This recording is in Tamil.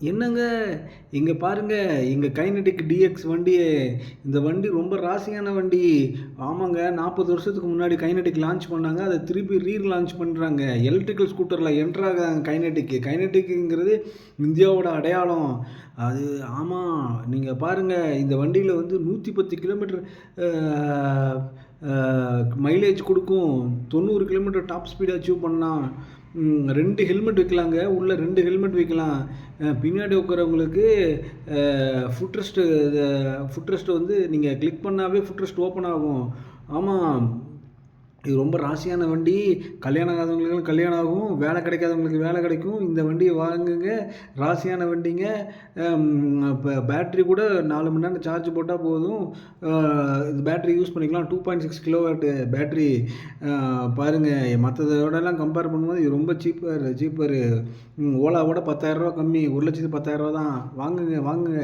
என்னங்க, இங்க பாருங்க, எங்க கைனடிக் டிஎக்ஸ் வண்டி. இந்த வண்டி ரொம்ப ராசியான வண்டி. ஆமாங்க, 40 வருஷத்துக்கு முன்னாடி கைனடிக் லான்ச் பண்ணாங்க. அத திருப்பி லான்ச் பண்றாங்க. எலக்ட்ரிக்கல் ஸ்கூட்டர்ல என்டர் ஆகுறாங்க கைனடிக். கைனடிக்ங்கிறது இந்தியாவோட அடையாளம். அது ஆமா, நீங்க பாருங்க, இந்த வண்டியில வந்து 110 கிலோமீட்டர் அ அ மைலேஜ் குடுக்கும். 90 கிலோமீட்டர் டாப் ஸ்பீட் அச்சீவ் பண்ணலாம். 2 ஹெல்மெட் வைக்கலாங்க. உள்ள 2 ஹெல்மெட் வைக்கலாம். பின்னாடி உட்காரவங்களுக்கு ஃபுட் ரெஸ்ட் ஃபுட் ரெஸ்ட் வந்து நீங்க கிளிக் பண்ணாவே ஃபுட் ரெஸ்ட் ஓப்பன் ஆகும். ஆமா. இது ரொம்ப ராசியான வண்டி. கல்யாணம் ஆகாதவங்களுக்கு கல்யாணம் ஆகும். வேலை கிடைக்காதவங்களுக்கு வேலை கிடைக்கும். இந்த வண்டிய வாங்குங்க. ராசியான வண்டிங்க. இப்ப பேட்டரி கூட 4 மணி நேரம் சார்ஜ் போட்டா போதும். இந்த பேட்டரி யூஸ் பண்ணிக்கலாம். 2.6 கிலோவாட் பேட்டரி. பாருங்க, மத்ததோடலாம் கம்பேர் பண்ணும்போது இது ரொம்ப சீப்பர். ஓலாவோட ரூ. 10,000 கம்மி. ரூ. 1,10,000 தான். வாங்குங்க, வாங்குங்க.